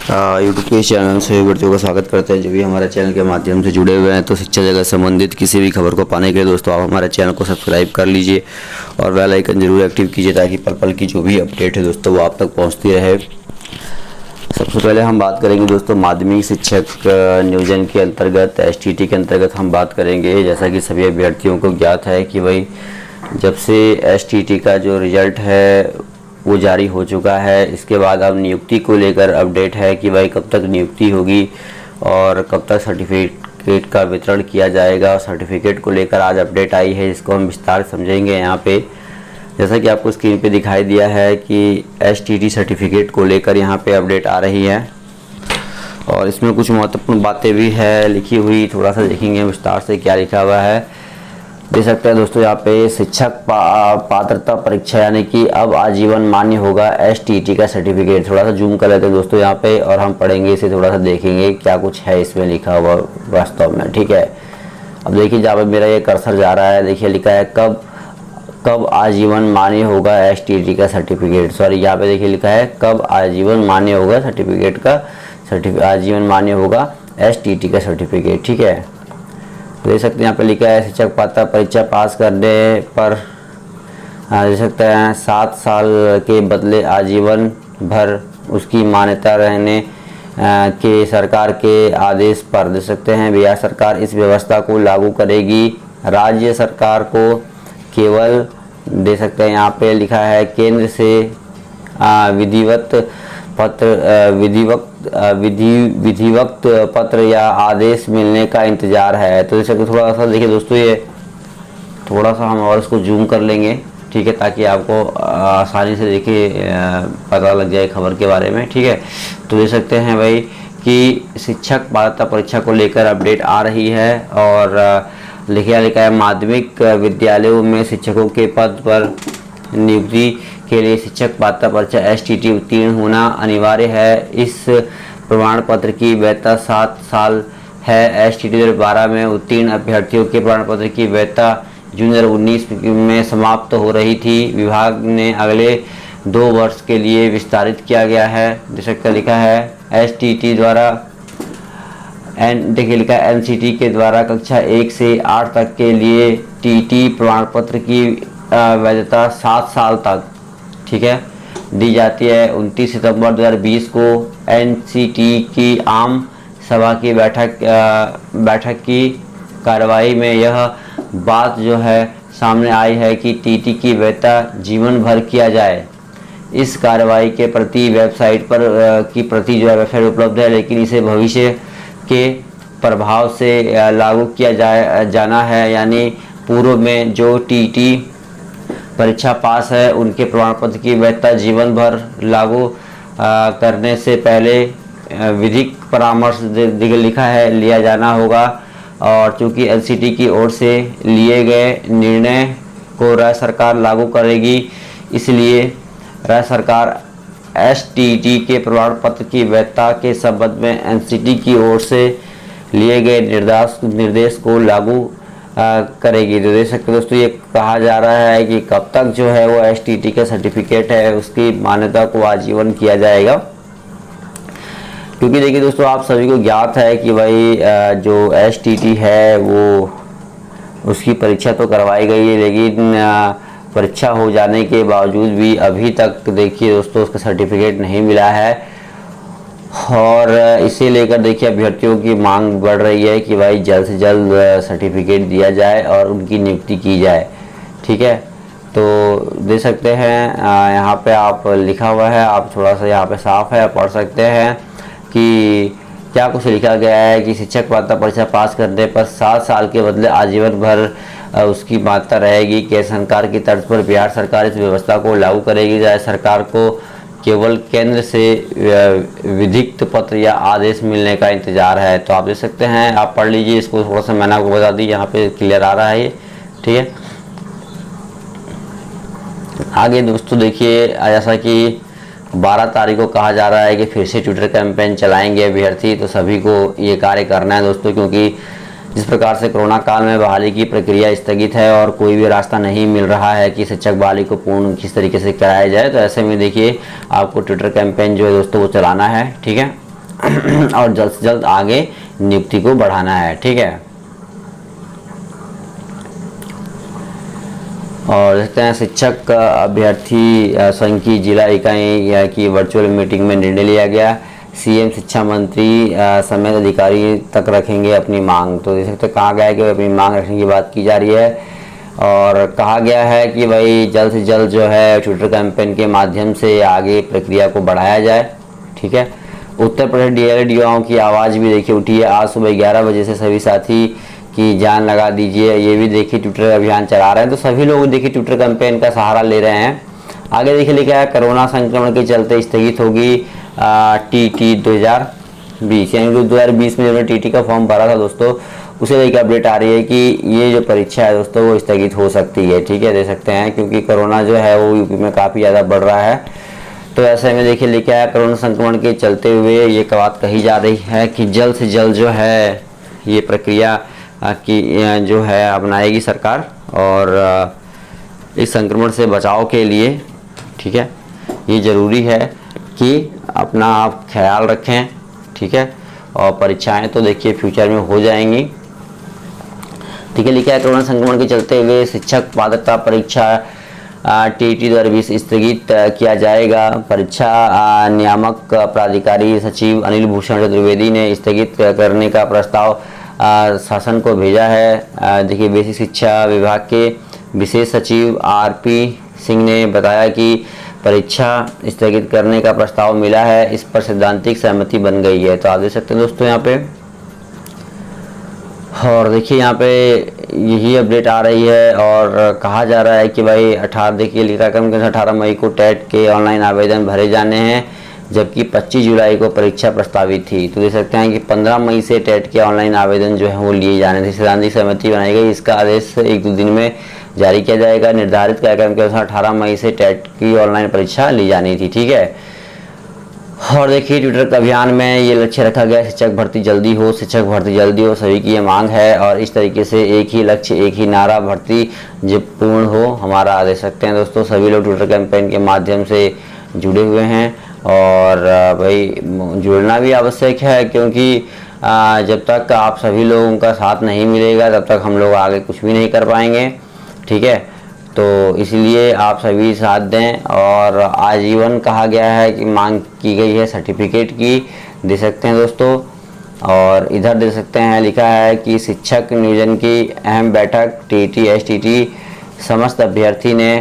YouTube के इस channel से व्यक्तियों का स्वागत करते हैं जो भी हमारे चैनल के माध्यम से जुड़े हुए हैं। तो शिक्षा जगत संबंधित किसी भी खबर को पाने के लिए दोस्तों आप हमारे चैनल को सब्सक्राइब कर लीजिए और बेल आइकन जरूर एक्टिव कीजिए ताकि पल पल की जो भी अपडेट है दोस्तों वो आप तक पहुंचती रहे। सबसे पहले हम बात करेंगे दोस्तों माध्यमिक शिक्षक नियोजन के अंतर्गत STT के अंतर्गत हम बात करेंगे। जैसा कि सभी अभ्यर्थियों को ज्ञात है कि भाई जब से STT का जो रिजल्ट है वो जारी हो चुका है, इसके बाद अब नियुक्ति को लेकर अपडेट है कि भाई कब तक नियुक्ति होगी और कब तक सर्टिफिकेट का वितरण किया जाएगा। और सर्टिफिकेट को लेकर आज अपडेट आई है, जिसको हम विस्तार समझेंगे यहाँ पे। जैसा कि आपको स्क्रीन पे दिखाई दिया है कि STT सर्टिफिकेट को लेकर यहाँ पे अपडेट आ रही है और इसमें कुछ महत्वपूर्ण बातें भी है लिखी हुई। थोड़ा सा देखेंगे विस्तार से क्या लिखा हुआ है। देख सकते हैं दोस्तों यहाँ पे शिक्षक पात्रता परीक्षा यानी कि अब आजीवन मान्य होगा STT का सर्टिफिकेट। थोड़ा सा जूम कर लेते हैं दोस्तों यहाँ पे और हम पढ़ेंगे इसे, थोड़ा सा देखेंगे क्या कुछ है इसमें लिखा हुआ वास्तव में। ठीक है, अब देखिए जहाँ पे मेरा ये कर्सर जा रहा है, देखिए लिखा है कब आजीवन मान्य होगा STT का सर्टिफिकेट। सॉरी, यहाँ पे देखिए लिखा है कब आजीवन मान्य होगा सर्टिफिकेट का आजीवन मान्य होगा STT का सर्टिफिकेट। ठीक है, देख सकते हैं यहाँ पे लिखा है शिक्षक पात्रता परीक्षा पास करने पर देख सकते हैं 7 साल के बदले आजीवन भर उसकी मान्यता रहने के सरकार के आदेश पर देख सकते हैं बिहार सरकार इस व्यवस्था को लागू करेगी। राज्य सरकार को केवल दे सकते हैं यहाँ पे लिखा है केंद्र से विधिवत पत्र या आदेश मिलने का इंतजार है। तो जैसे थोड़ा सा देखिए दोस्तों, ये थोड़ा सा हम और इसको जूम कर लेंगे, ठीक है, ताकि आपको आसानी से देखिए पता लग जाए खबर के बारे में। ठीक है, तो देख सकते हैं भाई कि शिक्षक पात्रता परीक्षा को लेकर अपडेट आ रही है और लिखा है माध्यमिक विद्यालयों में शिक्षकों के पद पर नियुक्ति के लिए शिक्षक पात्रता परीक्षा STT उत्तीर्ण होना अनिवार्य है। इस प्रमाण पत्र की वैधता 7 साल है। STT 2012 में उत्तीर्ण अभ्यर्थियों के प्रमाण पत्र की वैधता जून 2019 में समाप्त हो रही थी। विभाग ने अगले 2 वर्ष के लिए विस्तारित किया गया है। जैसे लिखा है STT द्वारा देखिए लिखा है NCT के द्वारा कक्षा 1 से 8 तक के लिए TT प्रमाण पत्र की वैधता 7 साल तक, ठीक है, दी जाती है। 29 सितंबर 2020 को NCT की आम सभा की बैठक की कार्रवाई में यह बात जो है सामने आई है कि TT की वैधता जीवन भर किया जाए। इस कार्रवाई के प्रति वेबसाइट पर की प्रति जो है वेबसाइट उपलब्ध है, लेकिन इसे भविष्य के प्रभाव से लागू किया जाना है। यानी पूर्व में जो TT परीक्षा पास है उनके प्रमाण पत्र की वैधता जीवन भर लागू करने से पहले विधिक परामर्श लिखा है लिया जाना होगा। और चूंकि NCT की ओर से लिए गए निर्णय को राज्य सरकार लागू करेगी, इसलिए राज्य सरकार STT के प्रमाण पत्र की वैधता के संबंध में NCT की ओर से लिए गए निर्देश को लागू करेगी। तो देख सकते दोस्तों, ये कहा जा रहा है कि कब तक जो है वो STT का सर्टिफिकेट है उसकी मान्यता को आजीवन किया जाएगा। क्योंकि देखिए दोस्तों, आप सभी को ज्ञात है कि भाई जो STT है वो उसकी परीक्षा तो करवाई गई है, लेकिन परीक्षा हो जाने के बावजूद भी अभी तक देखिए दोस्तों उसका सर्टिफिकेट नहीं मिला है। और इसे लेकर देखिए अभ्यर्थियों की मांग बढ़ रही है कि भाई जल्द से जल्द सर्टिफिकेट दिया जाए और उनकी नियुक्ति की जाए। ठीक है, तो देख सकते हैं यहाँ पे आप लिखा हुआ है, आप थोड़ा सा यहाँ पे साफ है, पढ़ सकते हैं कि क्या कुछ लिखा गया है कि शिक्षक पात्रता परीक्षा पास करने पर 7 साल के बदले आजीवन भर उसकी मान्यता रहेगी। केंद्र सरकार की तर्ज पर बिहार सरकार इस व्यवस्था को लागू करेगी। राज्य सरकार को केवल केंद्र से विधिक पत्र या आदेश मिलने का इंतजार है। तो आप देख सकते हैं, आप पढ़ लीजिए इसको, थोड़ा सा मैंने आपको बता दी, यहाँ पे क्लियर आ रहा है ये। ठीक है, आगे दोस्तों देखिए जैसा कि 12 तारीख को कहा जा रहा है कि फिर से ट्विटर कैंपेन चलाएंगे अभ्यर्थी। तो सभी को ये कार्य करना है दोस्तों, क्योंकि जिस प्रकार से कोरोना काल में बहाली की प्रक्रिया स्थगित है और कोई भी रास्ता नहीं मिल रहा है कि शिक्षक बहाली को पूर्ण किस तरीके से कराया जाए, तो ऐसे में देखिए आपको ट्विटर कैंपेन जो है दोस्तों वो चलाना है। ठीक है, और जल्द से जल्द आगे नियुक्ति को बढ़ाना है। ठीक है, और देखते हैं शिक्षक अभ्यर्थी संघ की जिला इकाई की वर्चुअल मीटिंग में निर्णय लिया गया। सीएम शिक्षा मंत्री समेत अधिकारी तक रखेंगे अपनी मांग। तो देख सकते कहा गया है कि अपनी मांग रखने की बात की जा रही है और कहा गया है कि भाई जल्द से जल्द जो है ट्विटर कैंपेन के माध्यम से आगे प्रक्रिया को बढ़ाया जाए। ठीक है, उत्तर प्रदेश डीएलएड युवाओं की आवाज़ भी देखिए उठी है। आज सुबह 11 बजे से सभी साथी की जान लगा दीजिए, ये भी देखिए ट्विटर अभियान चला रहे हैं। तो सभी लोग देखिए ट्विटर कैंपेन का सहारा ले रहे हैं। आगे देखिए लिखा है कोरोना संक्रमण के चलते स्थगित होगी टीटी 2020, यानी 2020 में जो टीटी का फॉर्म भरा था दोस्तों, उसे लेकर अपडेट आ रही है कि ये जो परीक्षा है दोस्तों वो स्थगित हो सकती है। ठीक है, दे सकते हैं क्योंकि कोरोना जो है वो यूपी में काफ़ी ज़्यादा बढ़ रहा है। तो ऐसे में देखिए लिखा है कोरोना संक्रमण के चलते हुए ये बात कही जा रही है कि जल्द से जल्द जो है ये प्रक्रिया की जो है अपनाएगी सरकार, और इस संक्रमण से बचाव के लिए ठीक है ये ज़रूरी है कि अपना आप ख्याल रखें। ठीक है, और परीक्षाएं तो देखिए फ्यूचर में हो जाएंगी। ठीक है, लिखा है कोरोना संक्रमण के चलते हुए शिक्षक पात्रता परीक्षा टीटी 2020 स्थगित किया जाएगा। परीक्षा नियामक प्राधिकारी सचिव अनिल भूषण चतुर्वेदी ने स्थगित करने का प्रस्ताव शासन को भेजा है। देखिए बेसिक शिक्षा विभाग के विशेष सचिव आरपी सिंह ने बताया कि परीक्षा स्थगित करने का प्रस्ताव मिला है, इस पर सैद्धांतिक सहमति बन गई है। तो आप देख सकते हैं दोस्तों यहाँ पे, और देखिए यहाँ पे यही अपडेट आ रही है और कहा जा रहा है कि भाई 18 देखिए लिखा क्रम के 18 मई को टेट के ऑनलाइन आवेदन भरे जाने हैं, जबकि 25 जुलाई को परीक्षा प्रस्तावित थी। तो देख सकते हैं कि 15 मई से टेट के ऑनलाइन आवेदन जो है वो लिए जाने थे। सैद्धांतिक सहमति बनाई गई, इसका आदेश 1-2 दिन में जारी किया जाएगा। निर्धारित कार्यक्रम के अनुसार 18 मई से टेट की ऑनलाइन परीक्षा ली जानी थी। ठीक है, और देखिए ट्विटर के अभियान में ये लक्ष्य रखा गया शिक्षक भर्ती जल्दी हो, शिक्षक भर्ती जल्दी हो, सभी की ये मांग है। और इस तरीके से एक ही लक्ष्य एक ही नारा, भर्ती जब पूर्ण हो हमारा। देख सकते हैं दोस्तों सभी लोग ट्विटर कैंपेन के माध्यम से जुड़े हुए हैं और भाई जुड़ना भी आवश्यक है, क्योंकि जब तक आप सभी लोगों का साथ नहीं मिलेगा तब तक हम लोग आगे कुछ भी नहीं कर पाएंगे। ठीक है, तो इसलिए आप सभी साथ दें। और आजीवन कहा गया है कि मांग की गई है सर्टिफिकेट की, दे सकते हैं दोस्तों। और इधर दे सकते हैं लिखा है कि शिक्षक नियोजन की अहम बैठक टीटी एसटीटी समस्त अभ्यर्थी ने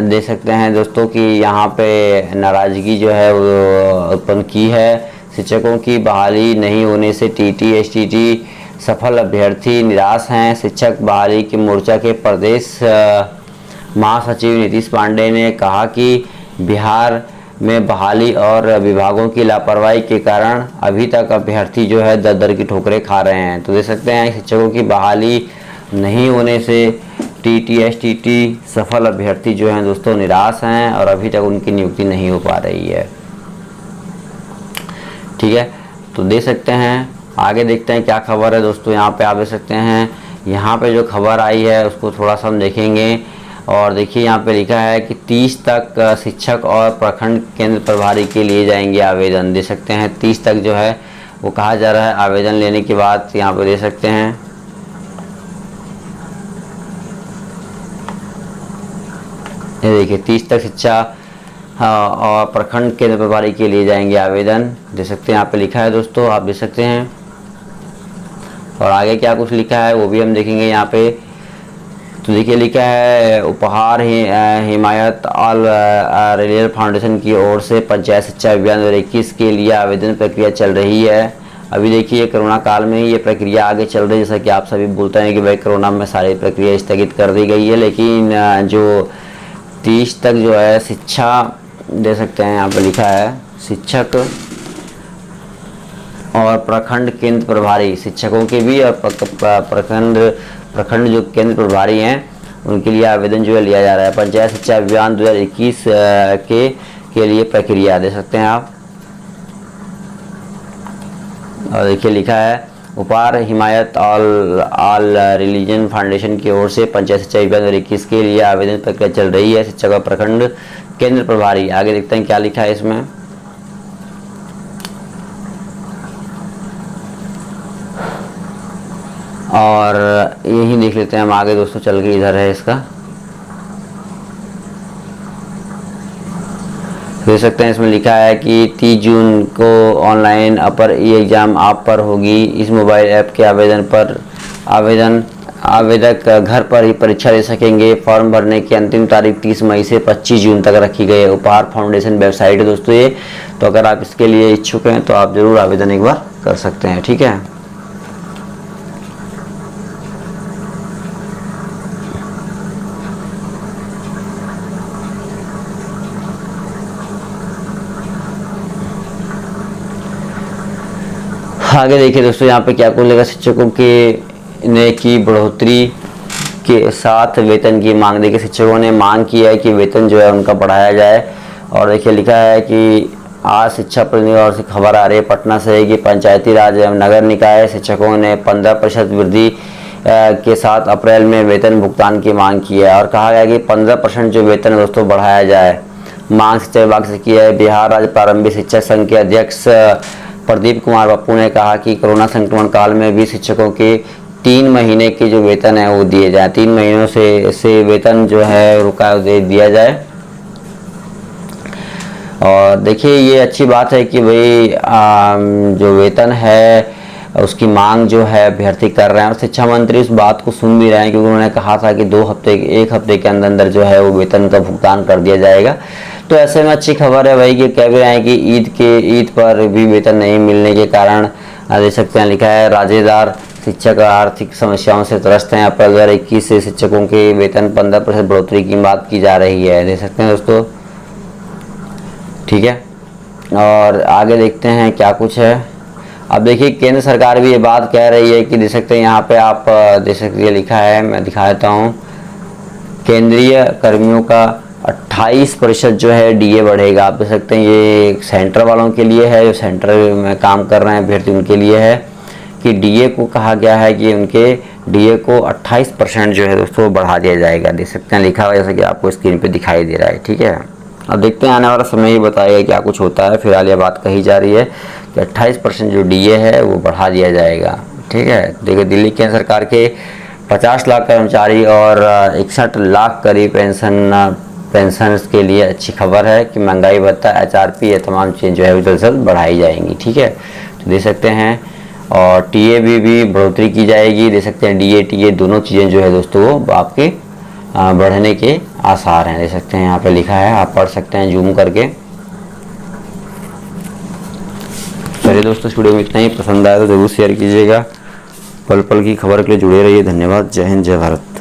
दे सकते हैं दोस्तों कि यहाँ पे नाराज़गी जो है वो उत्पन्न की है। शिक्षकों की बहाली नहीं होने से टीटी एसटीटी सफल अभ्यर्थी निराश हैं। शिक्षक बहाली के मोर्चा के प्रदेश महासचिव नीतीश पांडे ने कहा कि बिहार में बहाली और विभागों की लापरवाही के कारण अभी तक अभ्यर्थी जो है दर दर की ठोकरें खा रहे हैं। तो देख सकते हैं शिक्षकों की बहाली नहीं होने से टीटी एसटीटी सफल अभ्यर्थी जो हैं दोस्तों निराश हैं और अभी तक उनकी नियुक्ति नहीं हो पा रही है। ठीक है, तो देख सकते हैं आगे देखते हैं क्या खबर है दोस्तों। यहाँ पे आप देख सकते हैं, यहाँ पे जो खबर आई है उसको थोड़ा सा हम देखेंगे। और देखिए यहाँ पे लिखा है कि 30 तक शिक्षक और प्रखंड केंद्र प्रभारी के लिए जाएंगे आवेदन। दे सकते हैं 30 तक जो है वो कहा जा रहा है। आवेदन लेने के बाद यहाँ पे दे सकते हैं ये देखिए 30 तक शिक्षा और प्रखंड केंद्र प्रभारी के लिए जाएंगे आवेदन। दे सकते हैं यहाँ पे लिखा है दोस्तों, आप देख सकते हैं। और आगे क्या कुछ लिखा है वो भी हम देखेंगे यहाँ पे। तो देखिए लिखा है उपहार हिमायत ऑल रिलियल फाउंडेशन की ओर से पंचायत शिक्षा अभियान 2021 के लिए आवेदन प्रक्रिया चल रही है। अभी देखिए कोरोना काल में ही ये प्रक्रिया आगे चल रही है। जैसा कि आप सभी बोलते हैं कि भाई कोरोना में सारी प्रक्रिया स्थगित कर दी गई है, लेकिन जो 30 तक जो है शिक्षा दे सकते हैं यहाँ पे लिखा है शिक्षक और प्रखंड केंद्र प्रभारी, शिक्षकों के भी और प्रखंड जो केंद्र प्रभारी हैं उनके लिए आवेदन जो है लिया जा रहा है। पंचायत शिक्षा अभियान 2021 के लिए प्रक्रिया दे सकते हैं आप। और देखिए लिखा है उपहार हिमायत ऑल रिलीजन फाउंडेशन की ओर से पंचायत शिक्षा अभियान 2021 के लिए आवेदन प्रक्रिया चल रही है। शिक्षक और प्रखंड केंद्र प्रभारी, आगे देखते हैं क्या लिखा है इसमें। और यही देख लेते हैं हम आगे दोस्तों, चल के इधर है इसका, देख सकते हैं इसमें लिखा है कि 30 जून को ऑनलाइन अपर ई एग्ज़ाम आप पर होगी। इस मोबाइल ऐप के आवेदक घर पर ही परीक्षा दे सकेंगे। फॉर्म भरने की अंतिम तारीख 30 मई से 25 जून तक रखी गई है। उपहार फाउंडेशन वेबसाइट है दोस्तों ये, तो अगर आप इसके लिए इच्छुक हैं तो आप ज़रूर आवेदन एक बार कर सकते हैं, ठीक है। आगे देखिए दोस्तों, यहाँ पे क्या कुल लेगा, शिक्षकों के ने की बढ़ोतरी के साथ वेतन की मांग। देखिए शिक्षकों ने मांग की है कि वेतन जो है उनका बढ़ाया जाए। और देखिए लिखा है कि आज शिक्षा प्रतिनिधि और से खबर आ रही है पटना से कि पंचायती राज एवं नगर निकाय शिक्षकों ने 15% वृद्धि के साथ अप्रैल में वेतन भुगतान की मांग की है। और कहा गया कि 15% जो वेतन दोस्तों बढ़ाया जाए। मांग शिक्षा विभाग से की है। बिहार राज्य प्रारंभिक शिक्षक संघ के अध्यक्ष प्रदीप कुमार पप्पू ने कहा कि कोरोना संक्रमण काल में भी शिक्षकों के 3 महीने के जो वेतन है वो दिए जाए। 3 महीनों से वेतन जो है रुका दे दिया जाए। और देखिए ये अच्छी बात है कि भाई जो वेतन है उसकी मांग जो है अभ्यर्थी कर रहे हैं, और शिक्षा मंत्री उस बात को सुन भी रहे हैं, क्योंकि उन्होंने कहा था कि 1 हफ्ते के अंदर जो है वो वेतन का भुगतान कर दिया जाएगा। तो ऐसे में अच्छी खबर है भाई कि कह भी रहे हैं कि ईद पर भी वेतन नहीं मिलने के कारण देख सकते हैं लिखा है राजेदार शिक्षक आर्थिक समस्याओं से त्रस्त हैं। अप्रैल 2021 से शिक्षकों के वेतन 15% बढ़ोतरी की बात की जा रही है, देख सकते हैं दोस्तों, ठीक है। और आगे देखते हैं क्या कुछ है। अब देखिए केंद्र सरकार भी ये बात कह रही है कि देख सकते हैं यहाँ पे आप देख सकते हैं लिखा है, मैं दिखा देता हूँ, केंद्रीय कर्मियों का 28% जो है डीए बढ़ेगा। आप देख सकते हैं ये सेंटर वालों के लिए है, जो सेंटर में काम कर रहे हैं अभ्यर्थी उनके लिए है कि डीए को कहा गया है कि उनके डीए को 28% जो है दोस्तों बढ़ा दिया जाएगा। देख सकते हैं लिखा हुआ जैसा कि आपको स्क्रीन पे दिखाई दे रहा है, ठीक है। अब देखते हैं आने वाला समय ही बताएगा क्या कुछ होता है। फिलहाल ये बात कही जा रही है कि 28% जो डीए है वो बढ़ा दिया जाएगा, ठीक है। देखिए दिल्ली केंद्र सरकार के 50 लाख कर्मचारी और 61 लाख करीब पेंशन के लिए अच्छी खबर है कि महंगाई भत्ता एचआरपी ये तमाम चीज़ें जो है जल्द से जल्द बढ़ाई जाएंगी, ठीक है। तो देख सकते हैं, और टीए भी बढ़ोतरी की जाएगी। देख सकते हैं डीए टीए दोनों चीज़ें जो है दोस्तों वो आपके बढ़ने के आसार हैं। देख सकते हैं यहाँ पे लिखा है, आप पढ़ सकते हैं जूम करके। चलिए दोस्तों इस वीडियो में इतना ही। पसंद आया तो जरूर शेयर कीजिएगा। पल पल की खबर के लिए जुड़े रहिए। धन्यवाद। जय हिंद, जय भारत।